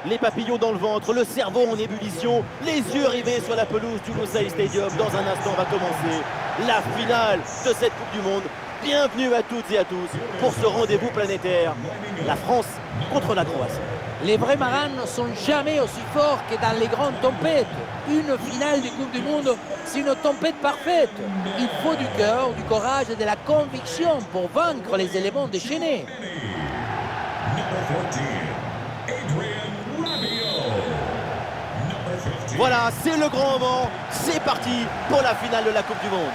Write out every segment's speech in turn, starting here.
Les papillons dans le ventre, le cerveau en ébullition, les yeux rivés sur la pelouse du Lusail Stadium. Dans un instant va commencer la finale de cette Coupe du Monde. Bienvenue à toutes et à tous pour ce rendez-vous planétaire. La France contre la Croatie. Les vrais marins ne sont jamais aussi forts que dans les grandes tempêtes. Une finale de Coupe du Monde, c'est une tempête parfaite. Il faut du cœur, du courage et de la conviction pour vaincre les éléments déchaînés. Voilà, c'est le grand moment. C'est parti pour la finale de la Coupe du Monde.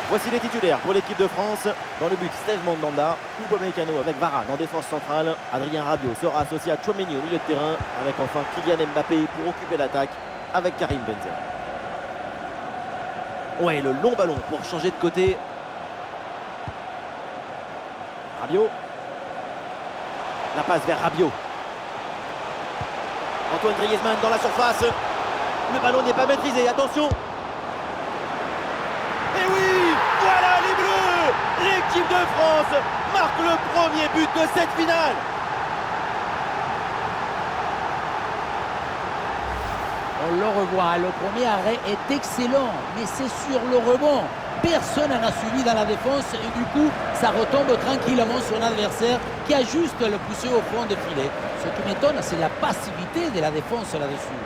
Voici les titulaires pour l'équipe de France. Dans le but, Steve Mandanda, Upamecano avec Varane en défense centrale. Adrien Rabiot sera associé à Tchouaméni au milieu de terrain. Avec enfin Kylian Mbappé pour occuper l'attaque avec Karim Benzema. Ouais, le long ballon pour changer de côté. Rabiot. La passe vers Rabiot. Antoine Griezmann dans la surface. Le ballon n'est pas maîtrisé, attention. Et oui, voilà les Bleus. L'équipe de France marque le premier but de cette finale. On le revoit, le premier arrêt est excellent, mais c'est sur le rebond. Personne n'en a suivi dans la défense et du coup, ça retombe tranquillement sur l'adversaire qui a juste le poussé au fond des filets. Ce qui m'étonne, c'est la passivité de la défense là-dessus.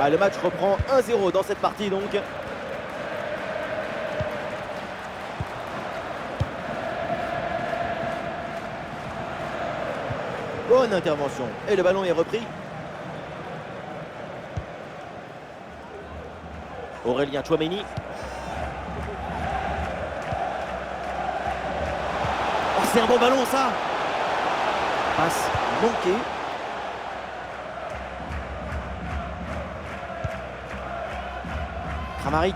Ah, le match reprend 1-0 dans cette partie donc. Bonne intervention. Et le ballon est repris. Aurélien Tchouaméni. Oh, c'est un bon ballon ça. Passe manquée. Kramaric.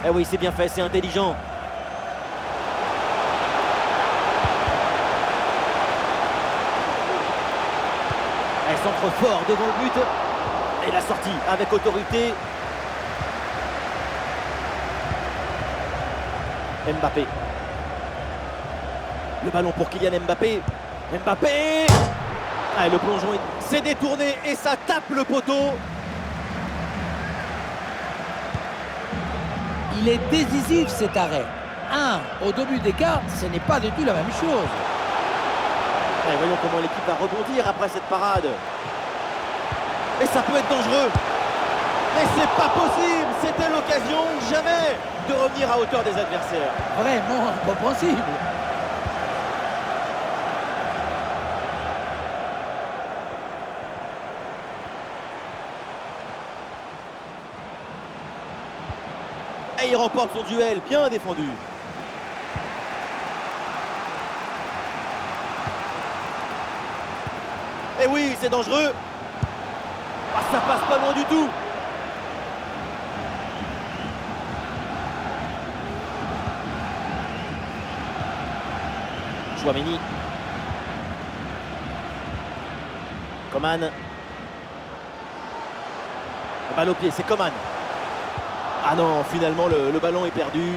Eh oui, c'est bien fait, c'est intelligent. Elle centre fort devant le but. Et la sortie avec autorité. Mbappé. Le ballon pour Kylian Mbappé. Mbappé. Ah, le plongeon s'est détourné et ça tape le poteau. Il est décisif cet arrêt. Au début d'écart, ce n'est pas du tout la même chose. Et voyons comment l'équipe va rebondir après cette parade. Et ça peut être dangereux. Mais c'est pas possible. C'était l'occasion jamais de revenir à hauteur des adversaires. Vraiment incompréhensible. Et il remporte son duel, bien défendu. Et oui, c'est dangereux. Ah, ça passe pas loin du tout. Tchouaméni. Coman. Balle au pied, c'est Coman. Ah non, finalement le ballon est perdu.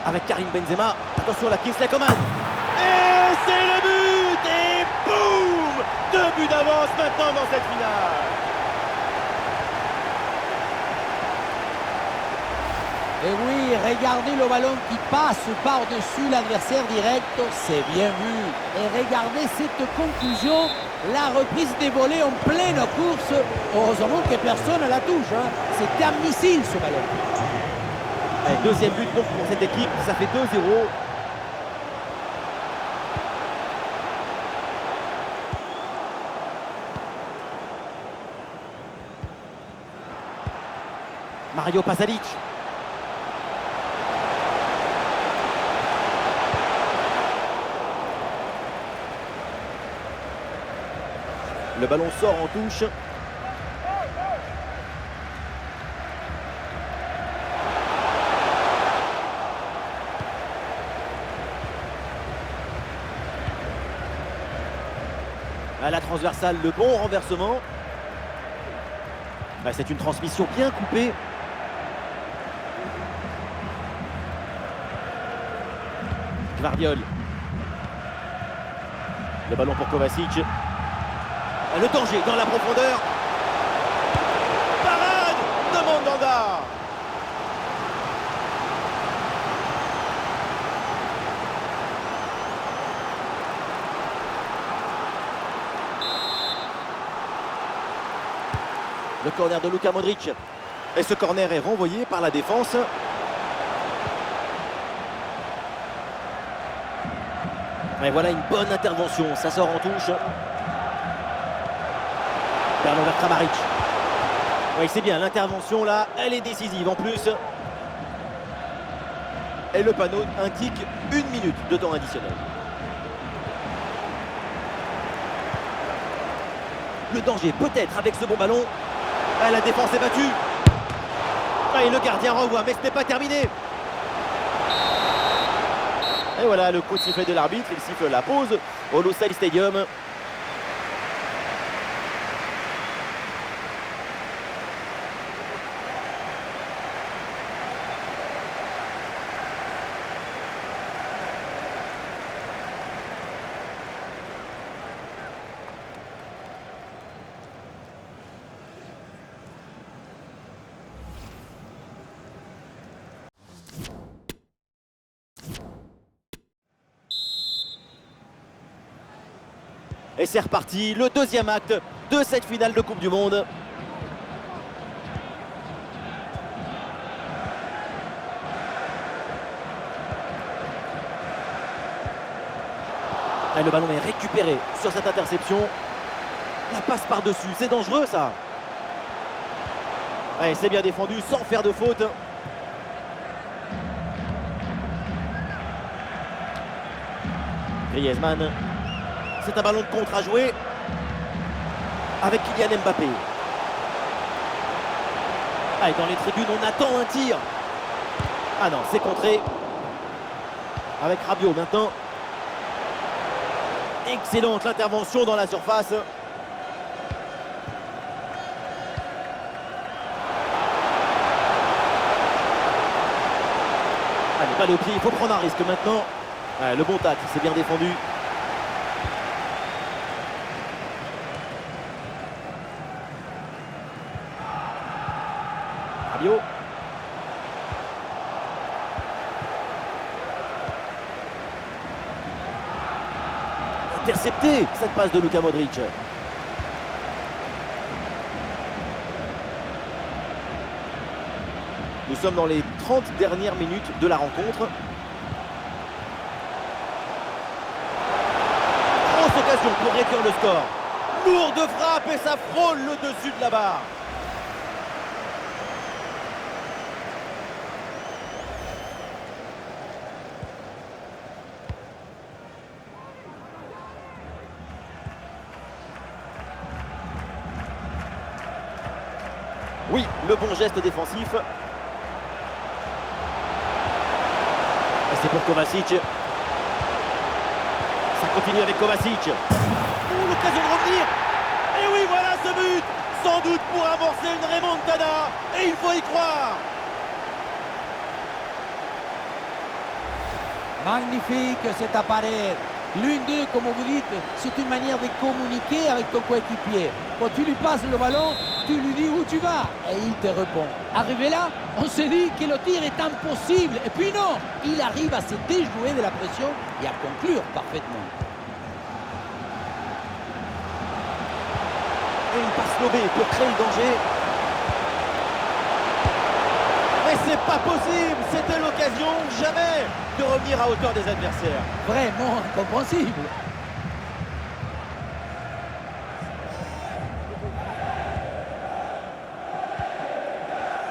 Avec Karim Benzema. Attention, la Kingsley Coman. Et c'est le but. Et boum, 2 buts d'avance maintenant dans cette finale. Et oui, regardez le ballon qui passe par-dessus l'adversaire direct, c'est bien vu. Et regardez cette conclusion, la reprise des volets en pleine course. Heureusement que personne ne la touche, hein. C'était un missile ce ballon. Et deuxième but donc pour cette équipe, ça fait 2-0. Mario Pasalic. Le ballon sort en touche. À la transversale, le bon renversement. Ah, c'est une transmission bien coupée. Gvardiol. Le ballon pour Kovacic. Le danger dans la profondeur. Parade de Mandanda. Le corner de Luka Modric. Et ce corner est renvoyé par la défense. Et voilà une bonne intervention. Ça sort en touche. Ballon vers Kramaric. Oui, c'est bien. L'intervention là, elle est décisive en plus. Et le panneau indique 1 minute de temps additionnel. Le danger peut-être avec ce bon ballon. Ah, la défense est battue. Ah, et le gardien renvoie, mais ce n'est pas terminé. Et voilà le coup de sifflet de l'arbitre. Il siffle la pause au Lusail Stadium. Et c'est reparti, le deuxième acte de cette finale de Coupe du Monde. Et le ballon est récupéré sur cette interception. La passe par-dessus, c'est dangereux ça. Ouais, c'est bien défendu sans faire de faute. Griezmann. C'est un ballon de contre à jouer avec Kylian Mbappé. Ah, et dans les tribunes, on attend un tir. Ah non, c'est contré. Avec Rabiot maintenant. Excellente l'intervention dans la surface. Allez, balle au pied, il faut prendre un risque maintenant. Ah, le bon tacle, c'est bien défendu. Rabiot. Intercepté cette passe de Luka Modric. Nous sommes dans les 30 dernières minutes de la rencontre. Grosse occasion pour réduire le score. Lourde frappe et ça frôle le dessus de la barre. Oui, le bon geste défensif. Et c'est pour Kovacic. Ça continue avec Kovacic. L'occasion de revenir. Et oui, voilà ce but. Sans doute pour amorcer une remontada. Et il faut y croire. Magnifique cet appareil. L'une d'eux, comme vous dites, c'est une manière de communiquer avec ton coéquipier. Quand tu lui passes le ballon, tu lui dis où tu vas et il te répond. Arrivé là, on se dit que le tir est impossible. Et puis non, il arrive à se déjouer de la pression et à conclure parfaitement. Et une passe lobée pour créer le danger. Mais c'est pas possible, c'était l'occasion jamais de revenir à hauteur des adversaires. Vraiment incompréhensible.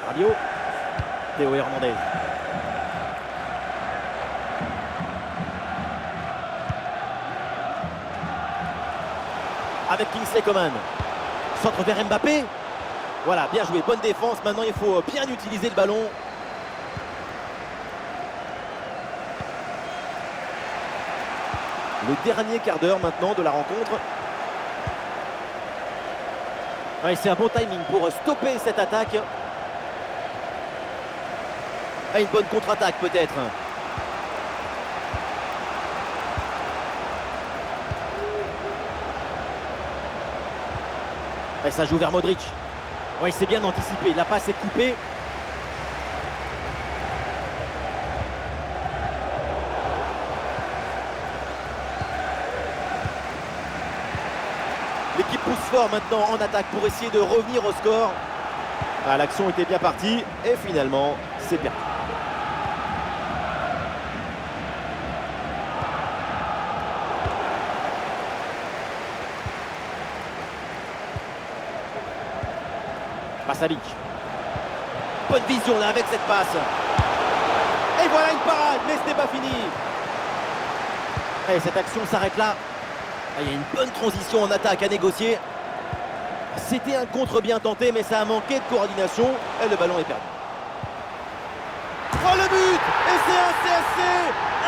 Rabiot. Théo Hernandez. Avec Kingsley Coman. Centre vers Mbappé. Voilà, bien joué, bonne défense. Maintenant, il faut bien utiliser le ballon. Le dernier quart d'heure maintenant de la rencontre. Ouais, c'est un bon timing pour stopper cette attaque. Ah, une bonne contre-attaque peut-être. Et ça joue vers Modric. Oui, c'est bien anticipé. La passe est coupée. L'équipe pousse fort maintenant en attaque pour essayer de revenir au score. Ah, l'action était bien partie et finalement, c'est bien. Pasalic. Bonne vision là avec cette passe. Et voilà une parade, mais ce n'est pas fini. Et cette action s'arrête là. Il y a une bonne transition en attaque à négocier. C'était un contre bien tenté, mais ça a manqué de coordination. Et le ballon est perdu. Oh, le but! Et c'est un CSC!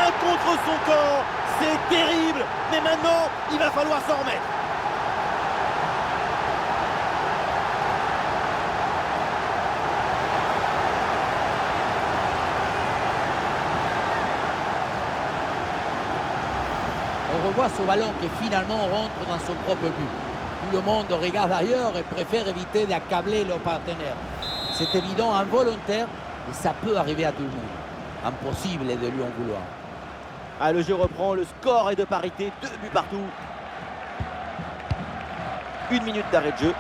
Un contre son camp. C'est terrible. Mais maintenant, il va falloir s'en remettre. On revoit ce ballon qui finalement rentre dans son propre but. Tout le monde regarde ailleurs et préfère éviter d'accabler leur partenaire. C'est évident, involontaire, et ça peut arriver à tout le monde. Impossible de lui en vouloir. Ah, le jeu reprend, le score est de parité, 2 buts partout. 1 minute d'arrêt de jeu.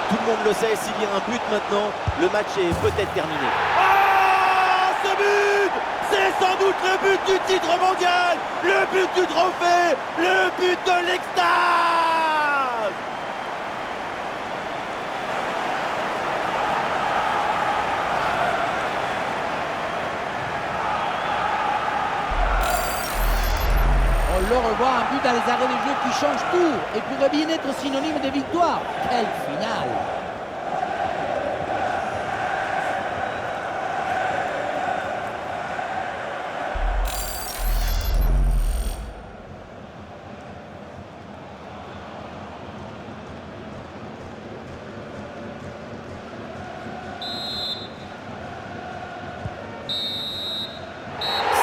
Tout le monde le sait, s'il y a un but maintenant, le match est peut-être terminé. Ah, ce but! C'est sans doute le but du titre mondial, le but du trophée, le but de l'extase! On le revoit, un but dans les arrêts de jeu qui change tout et pourrait bien être synonyme de victoire. Quelle finale!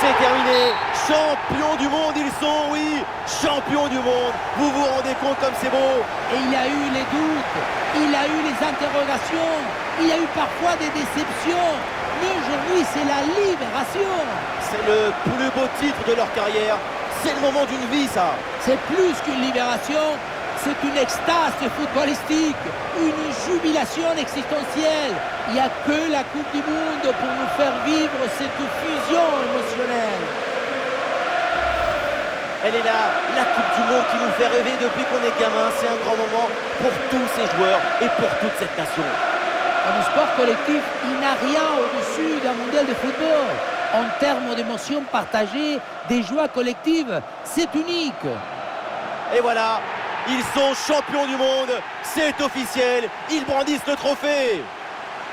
C'est terminé, champions du monde ils sont, oui, champions du monde. Vous vous rendez compte comme c'est beau? Et il y a eu les doutes, il y a eu les interrogations, il y a eu parfois des déceptions. Mais aujourd'hui, c'est la libération. C'est le plus beau titre de leur carrière. C'est le moment d'une vie, ça. C'est plus qu'une libération, c'est une extase footballistique, une jubilation existentielle. Il n'y a que la Coupe du Monde pour nous faire vivre cette fusion émotionnelle. Elle est là, la Coupe du Monde qui nous fait rêver depuis qu'on est gamin. C'est un grand moment pour tous ces joueurs et pour toute cette nation. Dans le sport collectif, il n'y a rien au-dessus d'un mondial de football. En termes d'émotions partagées, des joies collectives, c'est unique. Et voilà, ils sont champions du monde. C'est officiel, ils brandissent le trophée.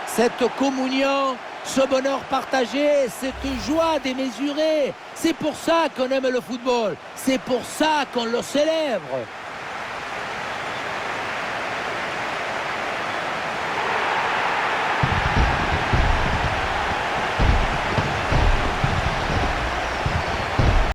Cette communion, ce bonheur partagé, cette joie démesurée, c'est pour ça qu'on aime le football. C'est pour ça qu'on le célèbre.